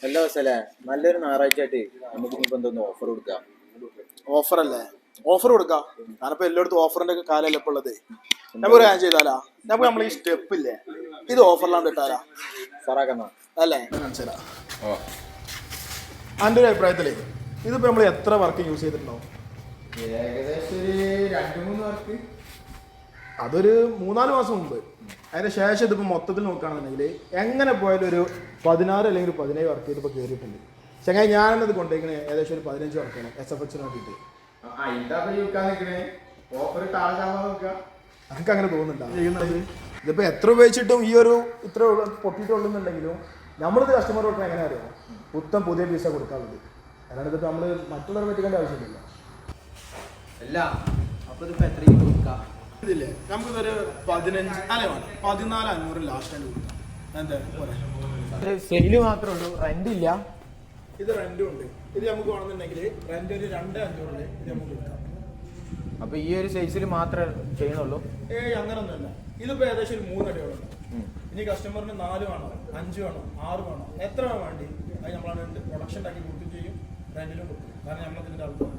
എല്ലാ ദിവസമല്ലേ നല്ലൊരു ഞായറാഴ്ച ആയിട്ട് നമുക്ക് ഇനിയിപ്പോ എന്തോന്ന് ഓഫർ കൊടുക്കാം. ഓഫർ അല്ലേ? ഓഫർ കൊടുക്കാം. ഞാനിപ്പോ എല്ലായിടത്തും ഓഫറിന്റെ കാലമല്ലേ ഇപ്പൊ ഉള്ളത്. നമുക്ക് കാര്യം ചെയ്താലാ, നമുക്ക് നമ്മൾ ഈ സ്റ്റെപ്പ് ഇല്ലേ ഇത് ഓഫറിലാണ്ട് ഇട്ടാലാ സാറാക്കുന്ന അല്ലേ? മനസ്സിലാ എൻ്റെ ഒരു അഭിപ്രായത്തിലേ ഇതിപ്പോ നമ്മൾ എത്ര വർക്ക് യൂസ് ചെയ്തിട്ടുണ്ടാവും? ഏകദേശം ഒരു 2-3 വർക്ക്. അതൊരു 3-4 മാസം മുമ്പ്. അതിന് ശേഷം ഇതിപ്പോൾ മൊത്തത്തിൽ നോക്കുകയാണെന്നുണ്ടെങ്കിൽ എങ്ങനെ പോയാലും ഒരു 16 അല്ലെങ്കിൽ 17 വർക്ക് ഇതിപ്പോൾ കയറിയിട്ടുണ്ട്. ചങ്ങായി ഞാനെന്നത് കൊണ്ടുപോയിക്കണേ ഏകദേശം ഒരു 15 വർക്കാണ് SFHന് വേണ്ടിയിട്ട്. എനിക്ക് അങ്ങനെ തോന്നുന്നുണ്ടോ? ഇതിപ്പോൾ എത്ര ഉപയോഗിച്ചിട്ടും ഈ ഒരു ഇത്ര പൊട്ടിയിട്ടുള്ളെന്നുണ്ടെങ്കിലും നമ്മളിത് കസ്റ്റമർ കൊടുക്കാൻ എങ്ങനെ അറിയാം? പുത്തൻ പുതിയ പീസ കൊടുക്കാറുള്ളത്. അല്ലാണ്ട് ഇതിപ്പോൾ നമ്മൾ മറ്റുള്ളവരെ പറ്റിക്കേണ്ട ആവശ്യമില്ല. അല്ല അപ്പോൾ ഇതിപ്പോൾ എത്രയും കൊടുക്കാം? ഇതില്ലേ നമുക്കിതൊരു 15 അല്ലേ വേണം 14,500 ലാസ്റ്റ് ആയിട്ട് കൊടുക്കാം. എന്താ പോലെ സെയില് മാത്രമേ ഉള്ളൂ, റെന്റ് ഇല്ല. ഇത് റെന്റും ഉണ്ട്. ഇത് നമുക്ക് വേണമെന്നുണ്ടെങ്കിൽ റെന്റ് ഒരു 2,500 ഇത് നമുക്ക് കൊടുക്കാം. അപ്പൊ ഈ ഒരു സൈസിൽ മാത്രമേ ചെയ്യുന്നുള്ളൂ? അങ്ങനൊന്നുമല്ല. ഇതിപ്പോ ഏകദേശം ഒരു 3 അടിയോളം. ഇനി കസ്റ്റമറിന് 4 വേണോ 5 വേണോ 6 വേണോ എത്ര വേണ്ടി അത് നമ്മളാണ് പ്രൊഡക്ഷൻ ഉണ്ടാക്കി കൊടുക്കുകയും ചെയ്യും, റെന്റിലും കൊടുക്കും. കാരണം നമ്മളതിന്റെ ആൾക്കാർ